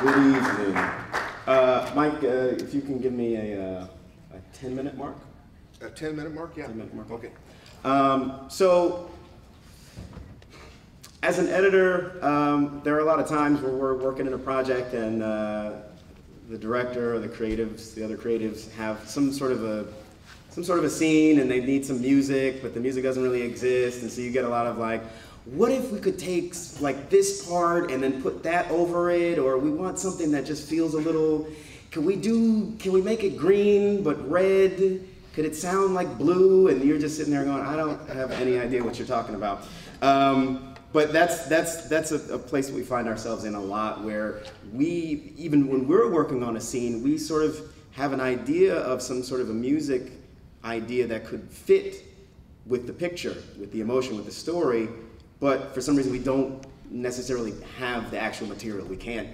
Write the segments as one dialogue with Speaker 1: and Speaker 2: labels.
Speaker 1: Good evening. Mike, if you can give me a 10-minute mark.
Speaker 2: A 10-minute mark? Yeah.
Speaker 1: 10-minute mark.
Speaker 2: Okay.
Speaker 1: So, as an editor, there are a lot of times where we're working in a project and the director or the other creatives have some sort of a scene and they need some music, but the music doesn't really exist, and so you get a lot of like, what if we could take like this part and then put that over it, or we want something that just feels a little, can we make it green but red? Could it sound like blue? And you're just sitting there going, I don't have any idea what you're talking about. But that's a place we find ourselves in a lot, where even when we're working on a scene, we sort of have an idea of some sort of a music idea that could fit with the picture, with the emotion, with the story, but for some reason we don't necessarily have the actual material. We can't,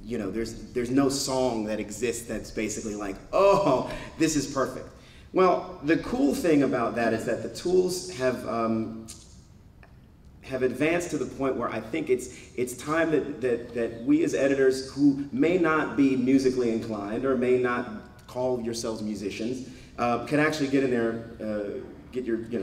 Speaker 1: you know, there's no song that exists that's basically like, oh, this is perfect. Well, the cool thing about that is that the tools have advanced to the point where I think it's time that we as editors who may not be musically inclined or may not call yourselves musicians can actually get in there,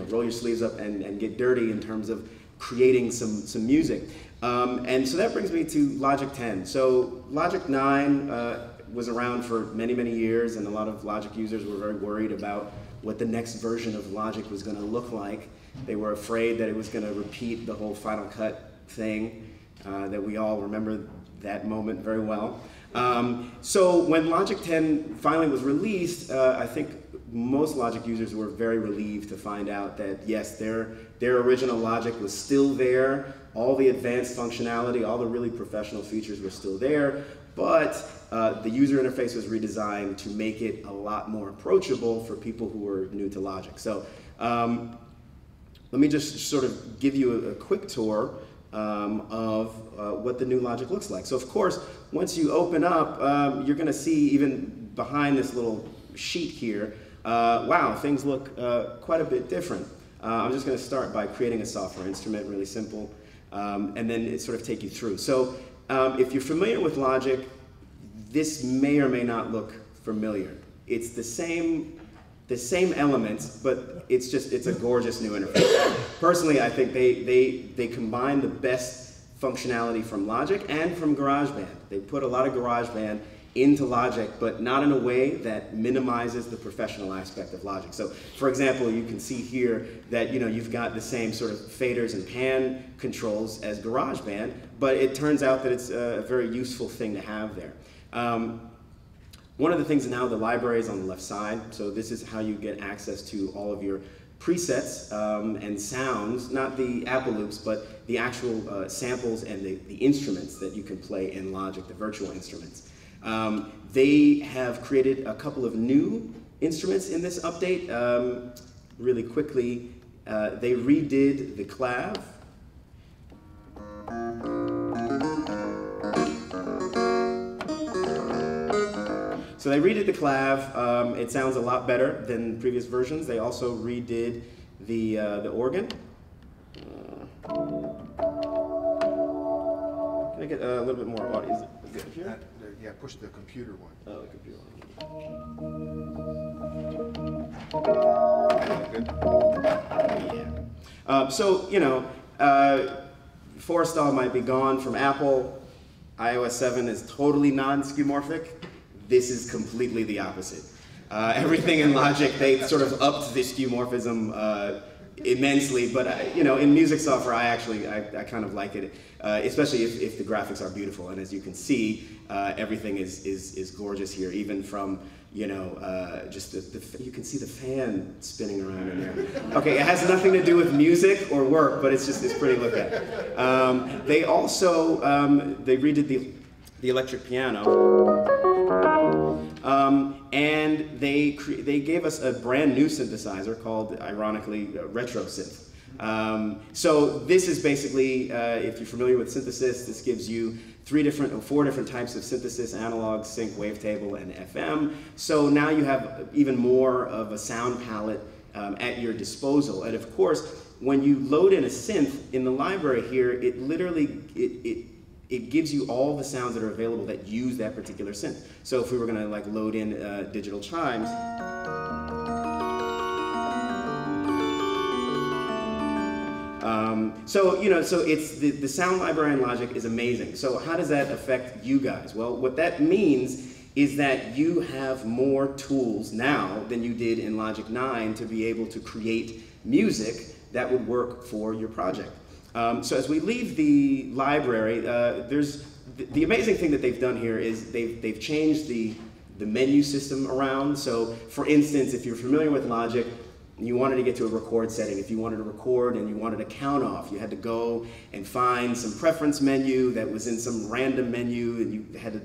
Speaker 1: roll your sleeves up and get dirty in terms of creating some music. And so that brings me to Logic 10. So Logic 9 was around for many, many years, and a lot of Logic users were very worried about what the next version of Logic was going to look like. They were afraid that it was going to repeat the whole Final Cut thing, that we all remember that moment very well. So when Logic 10 finally was released, I think most Logic users were very relieved to find out that yes, their original Logic was still there. All the advanced functionality, all the really professional features were still there, but the user interface was redesigned to make it a lot more approachable for people who were new to Logic. So let me just sort of give you a quick tour of what the new Logic looks like. So of course, once you open up, you're going to see even behind this little sheet here, wow, things look quite a bit different. I'm just going to start by creating a software instrument, really simple, and then it sort of take you through. So if you're familiar with Logic, this may or may not look familiar. It's the same elements, but it's a gorgeous new interface. Personally, I think they combine the best functionality from Logic and from GarageBand. They put a lot of GarageBand into Logic, but not in a way that minimizes the professional aspect of Logic. So, for example, you can see here that you've got the same sort of faders and pan controls as GarageBand, but it turns out that it's a very useful thing to have there. One of the things now, the library is on the left side, so this is how you get access to all of your presets and sounds, not the Apple loops, but the actual samples and the instruments that you can play in Logic, the virtual instruments. They have created a couple of new instruments in this update. Really quickly, they redid the clav. So they redid the clav. It sounds a lot better than previous versions. They also redid the organ. Can I get a little bit more audio? Is it good here?
Speaker 2: Yeah, push the computer one.
Speaker 1: Oh, the computer one. Yeah. So, Forestall might be gone from Apple. iOS 7 is totally non-skeuomorphic. This is completely the opposite. Everything in Logic, they sort of upped the skeuomorphism immensely, but in music software, I kind of like it, especially if the graphics are beautiful. And as you can see, everything is gorgeous here, even from just you can see the fan spinning around in there. Okay, it has nothing to do with music or work, but it's pretty to look at. They also they redid the electric piano. And they gave us a brand new synthesizer called, ironically, Retro Synth. So this is basically, if you're familiar with synthesis, this gives you 4 different types of synthesis: analog, sync, wavetable, and FM. So now you have even more of a sound palette at your disposal. And of course, when you load in a synth in the library here, it literally it gives you all the sounds that are available that use that particular synth. So if we were going to like load in digital chimes, so it's the sound library in Logic is amazing. So how does that affect you guys? Well, what that means is that you have more tools now than you did in Logic 9 to be able to create music that would work for your project. So as we leave the library, there's the amazing thing that they've done here is they've changed the menu system around. So for instance, if you're familiar with Logic, you wanted to get to a record setting. If you wanted to record and you wanted a count off, you had to go and find some preference menu that was in some random menu, and you had to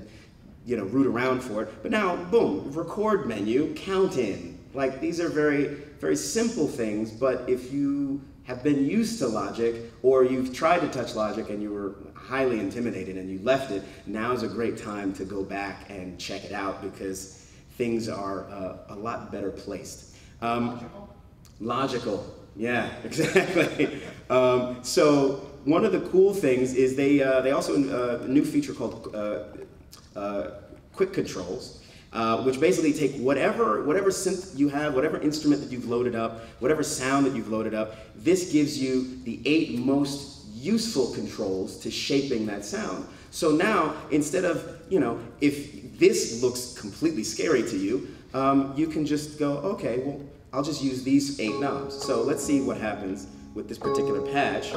Speaker 1: root around for it. But now, boom, record menu, count in. Like, these are very, very simple things, but if you have been used to Logic, or you've tried to touch Logic and you were highly intimidated and you left it, now's a great time to go back and check it out because things are a lot better placed. Logical, yeah, exactly. So one of the cool things is they also a new feature called quick controls, which basically take whatever synth you have, whatever instrument that you've loaded up, whatever sound that you've loaded up. This gives you the 8 most useful controls to shaping that sound. So now, instead of, if this looks completely scary to you, you can just go, okay, well, I'll just use these 8 knobs. So let's see what happens with this particular patch.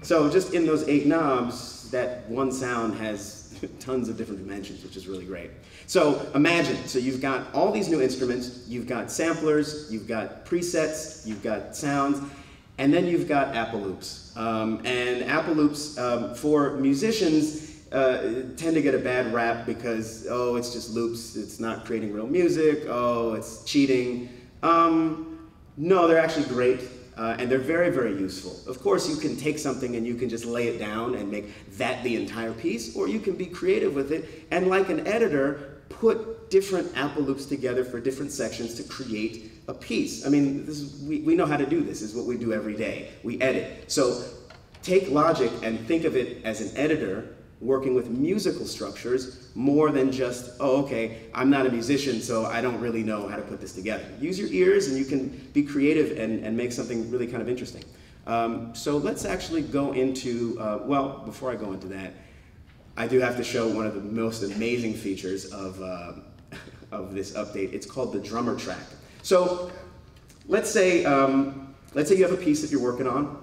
Speaker 1: So just in those 8 knobs, that one sound has tons of different dimensions, which is really great. So imagine, so you've got all these new instruments, you've got samplers, you've got presets, you've got sounds, and then you've got Apple loops. And Apple loops, for musicians, tend to get a bad rap because, oh, it's just loops, it's not creating real music, oh, it's cheating. No, they're actually great. And they're very, very useful. Of course, you can take something and you can just lay it down and make that the entire piece, or you can be creative with it and, like an editor, put different Apple loops together for different sections to create a piece. I mean, we know how to do this. This is what we do every day. We edit. So take Logic and think of it as an editor working with musical structures more than just, oh, okay, I'm not a musician, so I don't really know how to put this together. Use your ears and you can be creative and make something really kind of interesting. So let's actually go into, well, before I go into that, I do have to show one of the most amazing features of this update. It's called the drummer track. So let's say you have a piece that you're working on,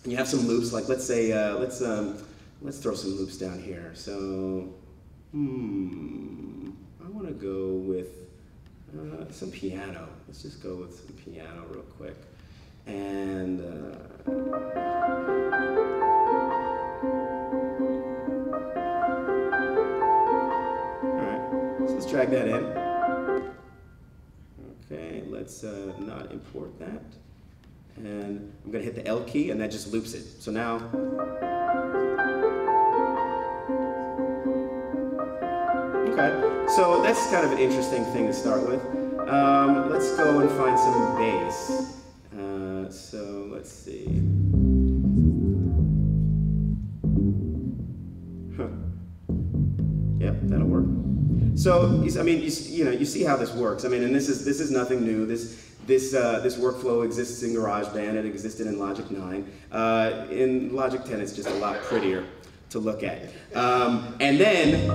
Speaker 1: and you have some loops, like let's say, let's throw some loops down here. So, I want to go with some piano. Let's just go with some piano real quick. And, all right, so let's drag that in. Okay, let's not import that. And I'm going to hit the L key, and that just loops it. So now, okay, so that's kind of an interesting thing to start with. Let's go and find some bass. So let's see. Yep, that'll work. So I mean, you see how this works. I mean, and this is nothing new. This workflow exists in GarageBand. It existed in Logic 9. In Logic 10, it's just a lot prettier to look at. And then.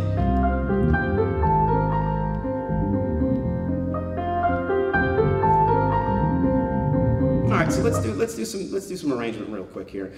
Speaker 1: All right, so let's do some arrangement real quick here.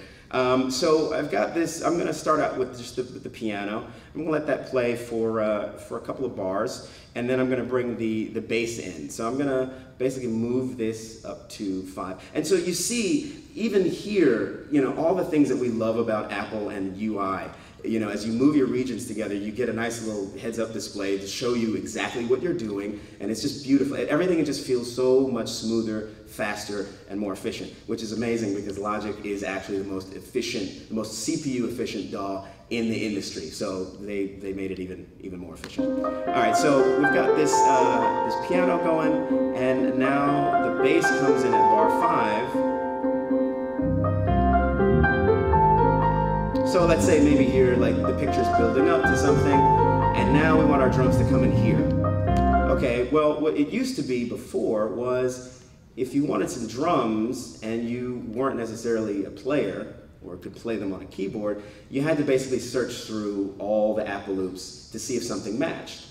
Speaker 1: So I've got this. I'm going to start out with just the piano. I'm going to let that play for a couple of bars, and then I'm going to bring the bass in. So I'm going to basically move this up to 5. And so you see, even here, all the things that we love about Apple and UI. As you move your regions together, you get a nice little heads-up display to show you exactly what you're doing, and it's just beautiful. Everything just feels so much smoother, faster, and more efficient, which is amazing because Logic is actually the most efficient, the most CPU-efficient DAW in the industry. So they made it even more efficient. All right, so we've got this piano going, and now the bass comes in at bar 5. So let's say maybe here, like the picture's building up to something, and now we want our drums to come in here. Okay, well, what it used to be before was if you wanted some drums and you weren't necessarily a player or could play them on a keyboard, you had to basically search through all the Apple loops to see if something matched.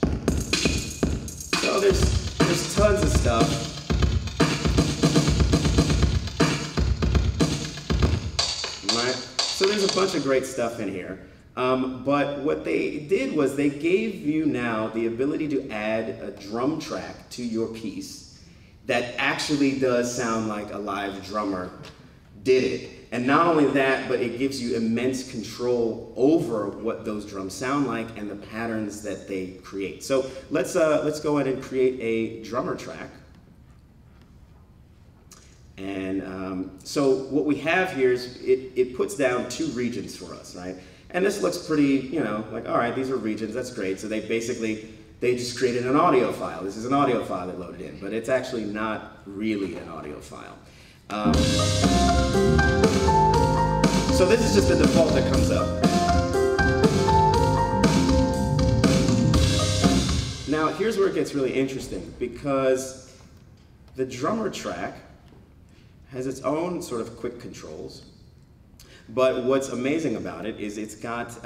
Speaker 1: So there's tons of stuff. Right? So there's a bunch of great stuff in here. But what they did was they gave you now the ability to add a drum track to your piece that actually does sound like a live drummer did it. And not only that, but it gives you immense control over what those drums sound like and the patterns that they create. So let's go ahead and create a drummer track. And so what we have here is it puts down 2 regions for us, right? And this looks pretty, you know, like, all right, these are regions, that's great. So they just created an audio file. This is an audio file they loaded in, but it's actually not really an audio file. So this is just the default that comes up. Now here's where it gets really interesting, because the drummer track has its own sort of quick controls. But what's amazing about it is it's got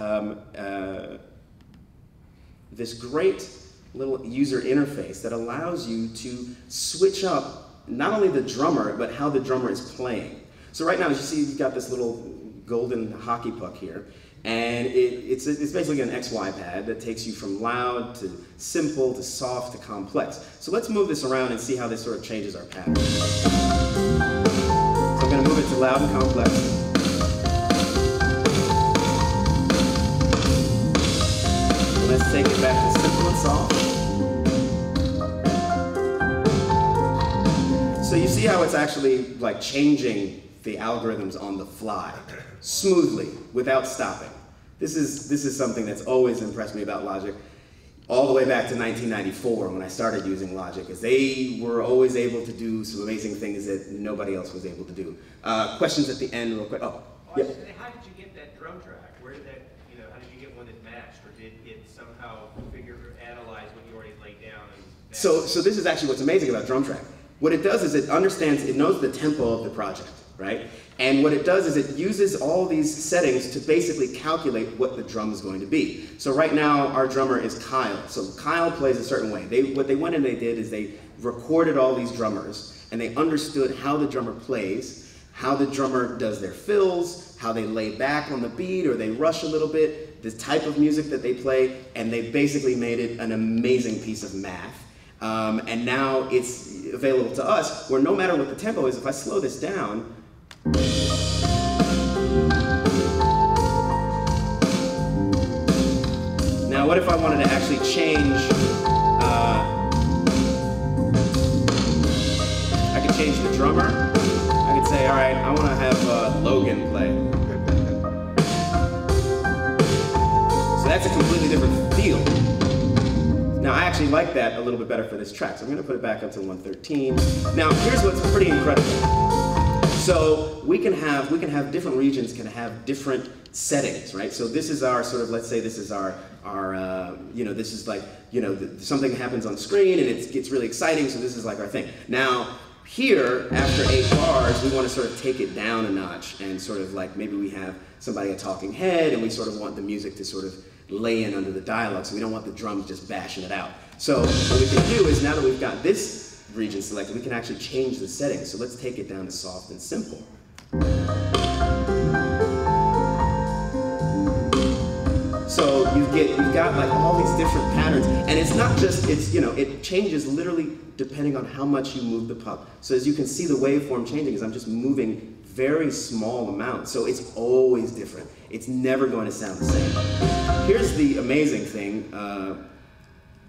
Speaker 1: this great little user interface that allows you to switch up not only the drummer, but how the drummer is playing. So right now, as you see, you've got this little golden hockey puck here, and it's basically an XY pad that takes you from loud to simple to soft to complex. So let's move this around and see how this sort of changes our pattern. So I'm going to move it to loud and complex. Let's take it back to simple and soft. So you see how it's actually like changing the algorithms on the fly, smoothly, without stopping. This is something that's always impressed me about Logic, all the way back to 1994 when I started using Logic, is they were always able to do some amazing things that nobody else was able to do. Questions at the end real quick. Oh, yeah.
Speaker 3: How did you get that drum track? Where did that, how did you get one that matched, or did it somehow analyze what you already laid down? And
Speaker 1: so this is actually what's amazing about drum track. What it does is it knows the tempo of the project, right? And what it does is it uses all these settings to basically calculate what the drum is going to be. So right now, our drummer is Kyle. So Kyle plays a certain way. What they went and they did is they recorded all these drummers, and they understood how the drummer plays, how the drummer does their fills, how they lay back on the beat or they rush a little bit, the type of music that they play, and they basically made it an amazing piece of math. And now it's available to us, where no matter what the tempo is, if I slow this down, now what if I wanted to actually change, I could change the drummer. I could say, all right, I want to have Logan play. So that's a completely different feel. Now I actually like that a little bit better for this track, so I'm going to put it back up to 113. Now here's what's pretty incredible. So we can have different regions can have different settings, right? So this is our sort of, let's say this is our this is like, something happens on screen and it gets really exciting, so this is like our thing. Now here, after 8 bars, we want to sort of take it down a notch and sort of like maybe we have somebody, a talking head, and we sort of want the music to sort of lay in under the dialogue, so we don't want the drums just bashing it out. So what we can do is, now that we've got this region selected, we can actually change the settings. So let's take it down to soft and simple. So you've got like all these different patterns, and it's not just, it changes literally depending on how much you move the puck. So as you can see, the waveform changing is I'm just moving very small amounts, so it's always different. It's never going to sound the same. Here's the amazing thing.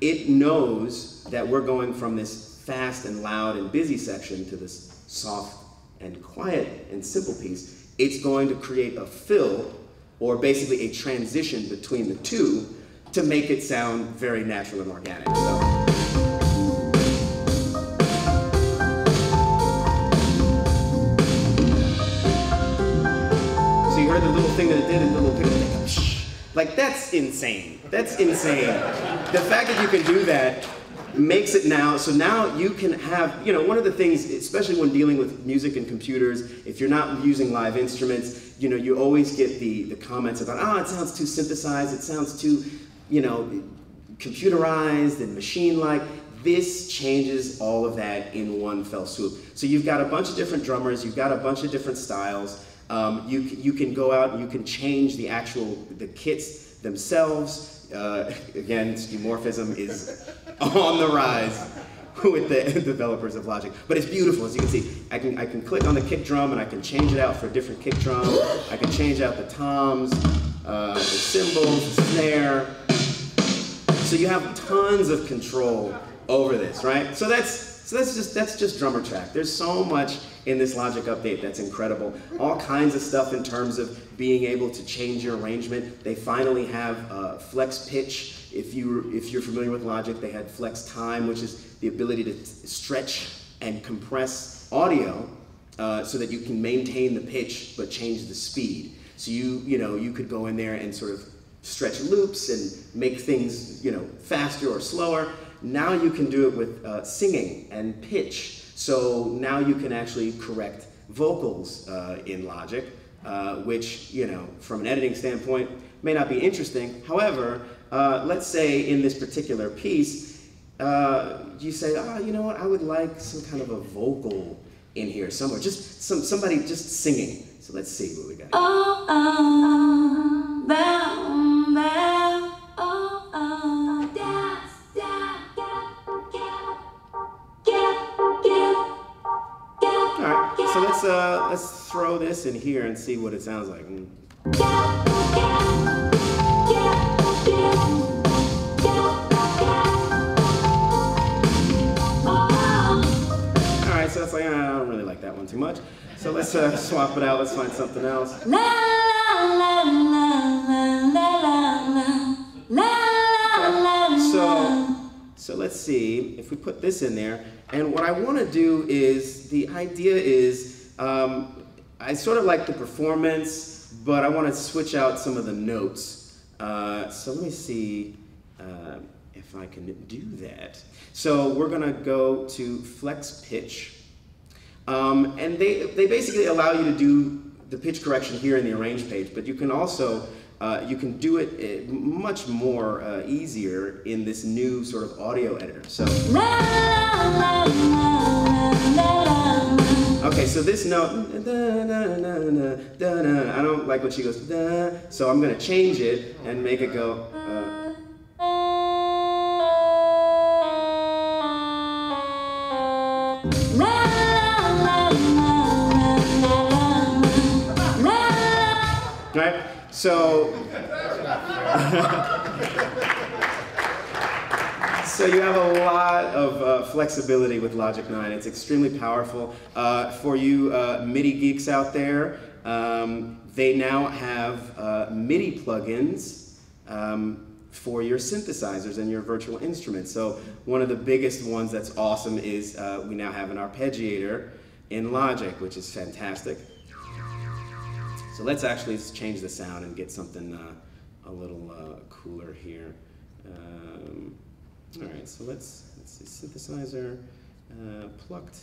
Speaker 1: It knows that we're going from this fast and loud and busy section to this soft and quiet and simple piece. It's going to create a fill or basically a transition between the two to make it sound very natural and organic. So you heard the little thing that it did, and the little pickup, like that's insane. That's insane. The fact that you can do that makes it now, so now you can have, you know, one of the things, especially when dealing with music and computers, if you're not using live instruments, you know, you always get the comments about, oh, it sounds too synthesized, it sounds too, you know, computerized and machine-like. This changes all of that in one fell swoop. So you've got a bunch of different drummers, you've got a bunch of different styles. You can go out and you can change the kits themselves. Again, skeuomorphism is on the rise with the developers of Logic. But it's beautiful, as you can see. I can click on the kick drum and I can change it out for a different kick drum. I can change out the toms, the cymbals, the snare. So you have tons of control over this, right? So that's just drummer track. There's so much in this Logic update that's incredible. All kinds of stuff in terms of being able to change your arrangement. They finally have flex pitch. If you're familiar with Logic, they had flex time, which is the ability to stretch and compress audio so that you can maintain the pitch but change the speed. So you could go in there and sort of stretch loops and make things, you know, faster or slower. Now you can do it with singing and pitch. So now you can actually correct vocals in Logic, which, you know, from an editing standpoint, may not be interesting. However, let's say in this particular piece, you say, oh, you know what, I would like some kind of a vocal in here somewhere. Just somebody just singing. So let's see what we got.
Speaker 4: Oh, bow, bow, oh, dance, dance, get up.
Speaker 1: All right, so let's throw this in here and see what it sounds like. All right, so it's like, I don't really like that one too much. So let's swap it out. Let's find something else.
Speaker 4: La la la la la la la.
Speaker 1: So let's see if we put this in there. And what I want to do is, the idea is, I sort of like the performance, but I want to switch out some of the notes. So let me see if I can do that. So we're going to go to flex pitch. And they basically allow you to do the pitch correction here in the arrange page, but you can also, you can do it much more easier in this new sort of audio editor. So, okay, so this note, I don't like when she goes, so I'm going to change it and make it go, right? So, so you have a lot of flexibility with Logic 9. It's extremely powerful. For you MIDI geeks out there, they now have MIDI plugins for your synthesizers and your virtual instruments. So one of the biggest ones that's awesome is we now have an Arpeggiator in Logic, which is fantastic. So let's actually change the sound and get something a little cooler here. All right, so let's see, synthesizer, plucked.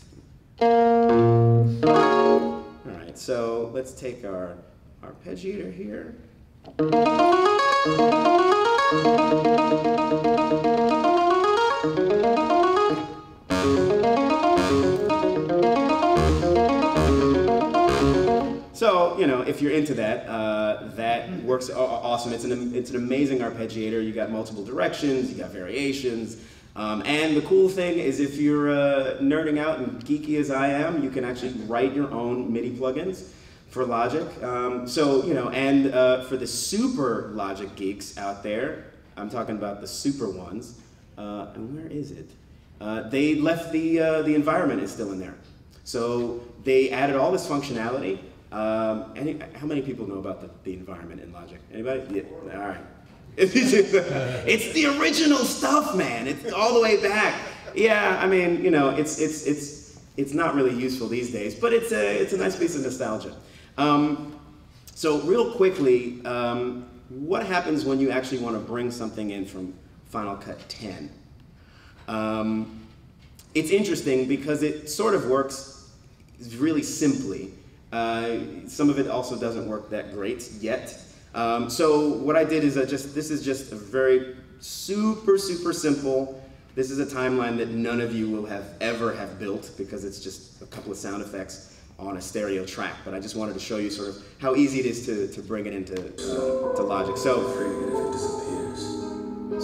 Speaker 1: All right, so let's take our Arpeggiator here. So, you know, if you're into that, that works awesome. It's an amazing arpeggiator. You got multiple directions, you got variations. And the cool thing is, if you're nerding out and geeky as I am, you can actually write your own MIDI plugins for Logic. So, you know, and for the super Logic geeks out there, I'm talking about the super ones. And where is it? They left the environment is still in there. So they added all this functionality. How many people know about the environment in Logic? Anybody? Yeah. All right. It's the original stuff, man. It's all the way back. Yeah, I mean, you know, it's not really useful these days, but it's a nice piece of nostalgia. So real quickly, what happens when you actually want to bring something in from Final Cut 10? It's interesting because it sort of works really simply. Some of it also doesn't work that great yet. So what I did is this is just a very super simple. This is a timeline that none of you will ever have built because it's just a couple of sound effects on a stereo track. But I just wanted to show you sort of how easy it is to bring it into to Logic. So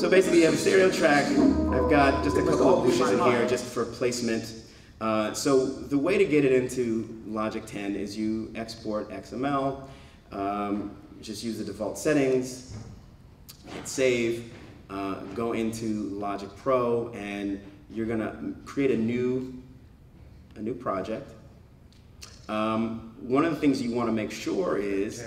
Speaker 1: basically you have a stereo track. I've got just a couple of bushes in here just for placement. So the way to get it into Logic 10 is you export XML, just use the default settings, hit save, go into Logic Pro, and you're gonna create a new project. One of the things you want to make sure is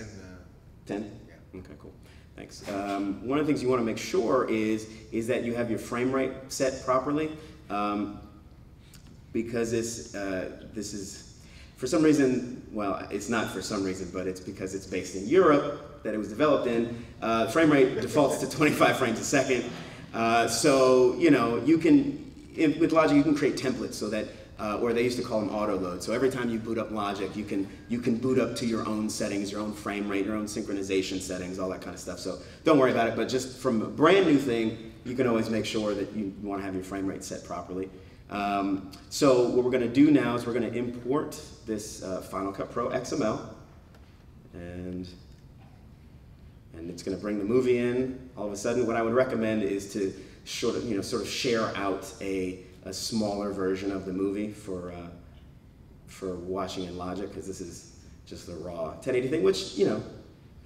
Speaker 1: 10. Yeah. Okay, cool. Thanks. One of the things you want to make sure is that you have your frame rate set properly, because this is, for some reason, well, it's not for some reason, but it's because it's based in Europe that it was developed in. Frame rate defaults to 25 frames a second. So, you know, you can, with Logic, you can create templates so that, or they used to call them auto load. So every time you boot up Logic, you can boot up to your own settings, your own frame rate, your own synchronization settings, all that kind of stuff. So don't worry about it, but just from a brand new thing, you can always make sure that you want to have your frame rate set properly. So what we're going to do now is we're going to import this Final Cut Pro XML, and it's going to bring the movie in. All of a sudden, what I would recommend is to sort of share out a smaller version of the movie for watching in Logic, because this is just the raw 1080 thing, which, you know,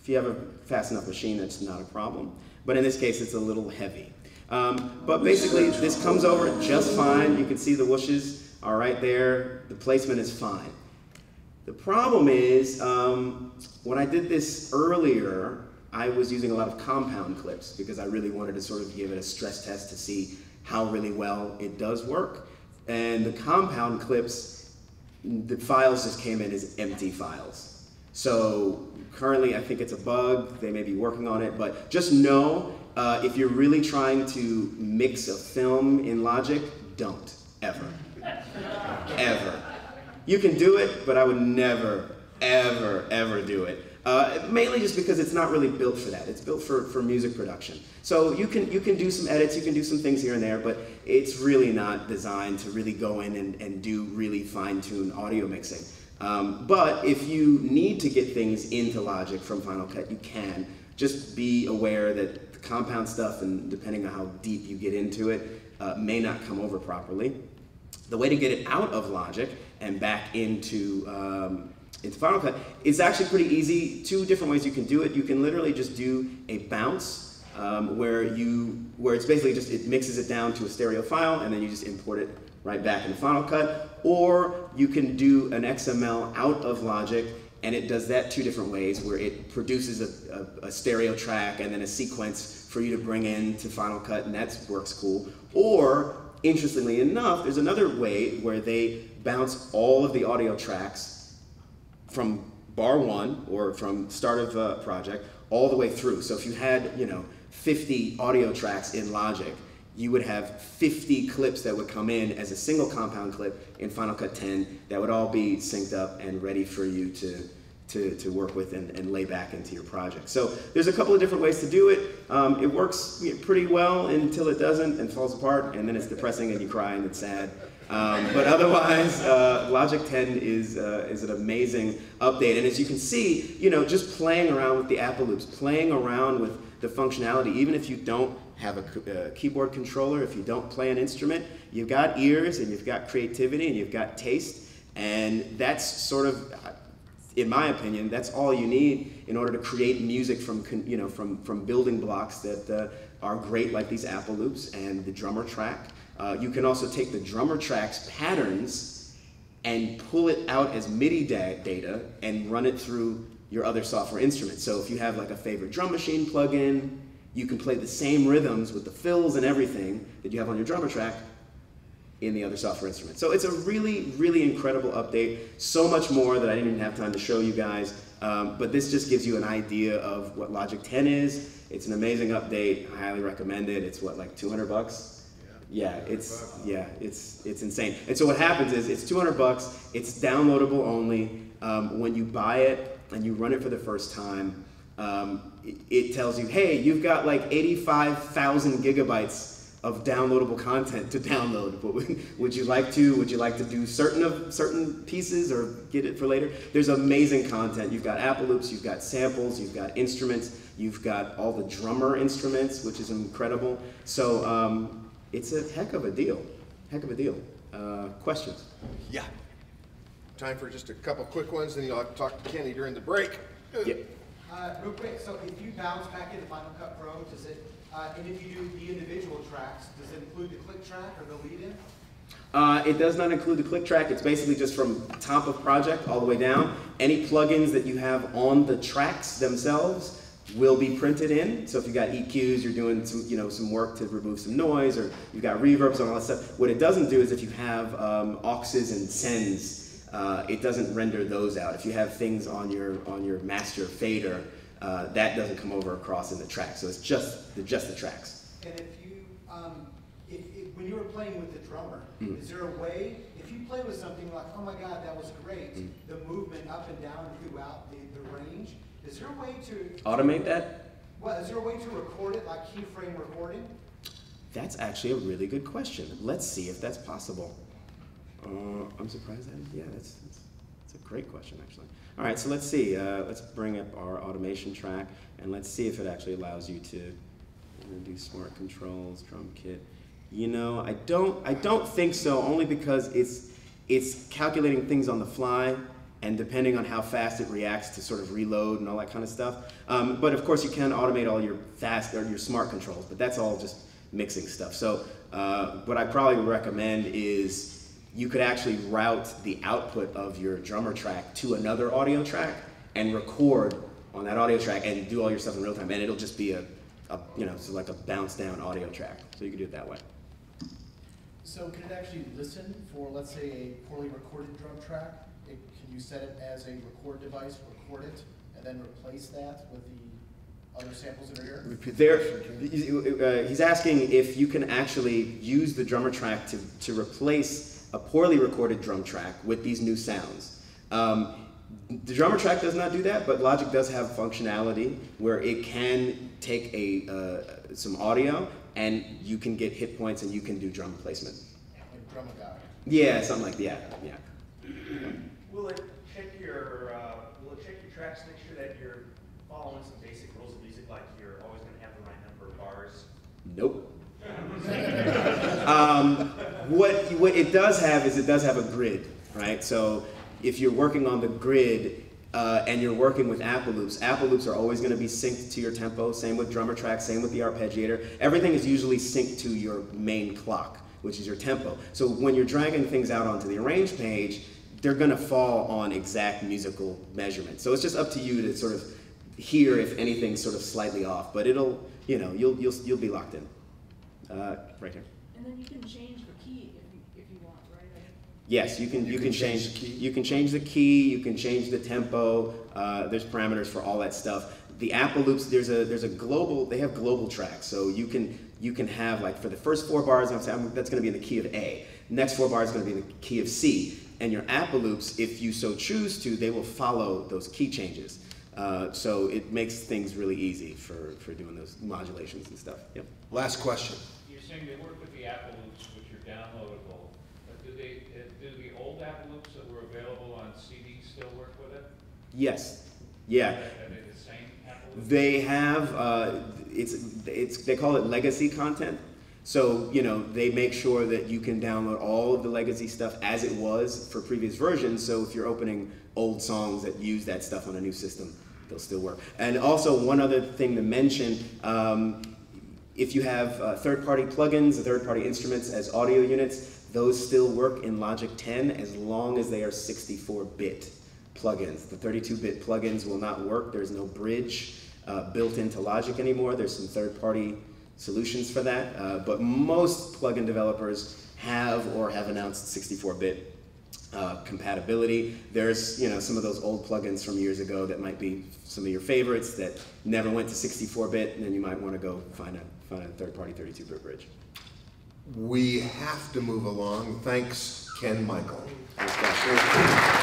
Speaker 1: if you have a fast enough machine, that's not a problem. But in this case, it's a little heavy. But basically, this comes over just fine. You can see the whooshes are right there. The placement is fine. The problem is, when I did this earlier, I was using a lot of compound clips because I really wanted to sort of give it a stress test to see how really well it does work. And the compound clips, the files just came in as empty files. So currently, I think it's a bug. They may be working on it, but just know, if you're really trying to mix a film in Logic, don't, ever, ever. You can do it, but I would never, ever do it. Mainly just because it's not really built for that. It's built for music production. So you can do some edits, you can do some things here and there, but it's really not designed to really go in and do really fine-tuned audio mixing. But if you need to get things into Logic from Final Cut, you can. Just be aware that the compound stuff, and depending on how deep you get into it, may not come over properly. The way to get it out of Logic and back into Final Cut, it's actually pretty easy. Two different ways you can do it. You can literally just do a bounce where it's basically just, it mixes it down to a stereo file and then you just import it right back into Final Cut. Or you can do an XML out of Logic, and it does that two different ways, where it produces a stereo track and then a sequence for you to bring into Final Cut, and that works cool. Or, interestingly enough, there's another way where they bounce all of the audio tracks from bar one, or from start of a project, all the way through. So if you had, 50 audio tracks in Logic, you would have 50 clips that would come in as a single compound clip in Final Cut 10 that would all be synced up and ready for you to work with and lay back into your project. So there's a couple of different ways to do it. It works pretty well until it doesn't and falls apart, and then it's depressing and you cry and it's sad. But otherwise, Logic 10 is an amazing update. And as you can see, just playing around with the Apple loops, playing around with the functionality, even if you don't have a keyboard controller, if you don't play an instrument, you've got ears and you've got creativity and you've got taste. And that's sort of, in my opinion, that's all you need in order to create music from building blocks that are great, like these Apple loops and the drummer track. You can also take the drummer track's patterns and pull it out as MIDI data and run it through your other software instruments. So if you have like a favorite drum machine plugin, you can play the same rhythms with the fills and everything that you have on your drummer track in the other software instruments. So it's a really, really incredible update. So much more that I didn't even have time to show you guys. But this just gives you an idea of what Logic 10 is. It's an amazing update. I highly recommend it. It's what, like 200 bucks? Yeah, it's insane. And so what happens is it's 200 bucks. It's downloadable only. When you buy it and you run it for the first time, it tells you, hey, you've got like 85,000 gigabytes of downloadable content to download. Would you like to do certain pieces or get it for later? There's amazing content. You've got Apple loops, you've got samples, you've got instruments, you've got all the drummer instruments, which is incredible. So it's a heck of a deal. Questions?
Speaker 2: Yeah. Time for just a couple quick ones, then you'll have to talk to Kenny during the break.
Speaker 1: Yeah.
Speaker 5: Real quick, so if you bounce back into Final Cut Pro, does it, and if you do the individual tracks, does it include the click track or the lead-in?
Speaker 1: It does not include the click track. It's basically just from top of project all the way down. Any plugins that you have on the tracks themselves will be printed in. So if you've got EQs, you're doing some work to remove some noise, or you've got reverbs and all that stuff. What it doesn't do is if you have auxes and sends, it doesn't render those out. If you have things on your master fader, that doesn't come over across in the track. So it's just the tracks.
Speaker 5: And if you, when you were playing with the drummer, is there a way, if you play with something like, oh my God, that was great, the movement up and down throughout the range, is there a way to
Speaker 1: automate that?
Speaker 5: Well, is there a way to record it, like keyframe recording?
Speaker 1: That's actually a really good question. Let's see if that's possible. I'm surprised that, yeah, that's a great question, actually. All right, so let's see. Let's bring up our automation track, and let's see if it actually allows you to do smart controls, drum kit. You know, I don't think so, only because it's calculating things on the fly, and depending on how fast it reacts to sort of reload and all that kind of stuff. But of course, you can automate all your your smart controls, but that's all just mixing stuff. So what I probably would recommend is you could actually route the output of your drummer track to another audio track and record on that audio track and do all your stuff in real time, and it'll just be so like a bounce down audio track. So you can do it that way.
Speaker 6: So can it actually listen for, let's say, a poorly recorded drum track? Can you set it as a record device, record it, and then replace that with the other samples that are here?
Speaker 1: He's asking if you can actually use the drummer track to replace a poorly recorded drum track with these new sounds. The drummer track does not do that, but Logic does have functionality where it can take some audio and you can get hit points and you can do drum placement.
Speaker 6: Like drum guy.
Speaker 1: Yeah, something like that. Yeah.
Speaker 3: Will it check your tracks, make sure that you're following some basic rules of music, like you're always going to have the right number of bars?
Speaker 1: Nope. What it does have is it does have a grid, right? So if you're working on the grid and you're working with Apple loops are always going to be synced to your tempo. Same with drummer tracks, same with the Arpeggiator. Everything is usually synced to your main clock, which is your tempo. So when you're dragging things out onto the arrange page, they're going to fall on exact musical measurements. So it's just up to you to sort of hear if anything's sort of slightly off, but it'll, you'll be locked in. Right here.
Speaker 7: And then you can change the key if you want, right?
Speaker 1: Yes, you can change the key, you can change the tempo. There's parameters for all that stuff. The Apple loops, there's a global, they have global tracks, so you can have, like, for the first 4 bars, that's going to be in the key of A. Next 4 bars is going to be in the key of C. And your Apple loops, if you so choose to, they will follow those key changes. So it makes things really easy for doing those modulations and stuff. Yep.
Speaker 2: Last question.
Speaker 8: You're saying they work with the Apple loops, which are downloadable, but do the old Apple loops that were available on CD still work with it?
Speaker 1: Yes. Yeah.
Speaker 8: Are they the same Apple loops?
Speaker 1: They have, they call it legacy content. So, they make sure that you can download all of the legacy stuff as it was for previous versions. So if you're opening old songs that use that stuff on a new system, they'll still work. And also, one other thing to mention, if you have third-party plugins, third-party instruments as audio units, those still work in Logic 10 as long as they are 64-bit plugins. The 32-bit plugins will not work. There's no bridge built into Logic anymore. There's some third-party solutions for that, but most plugin developers have or have announced 64-bit compatibility. There's some of those old plugins from years ago that might be some of your favorites that never went to 64-bit, and then you might want to go find a third-party 32-bit bridge.
Speaker 2: We have to move along. Thanks, Kenn Michael.
Speaker 1: Thanks, guys.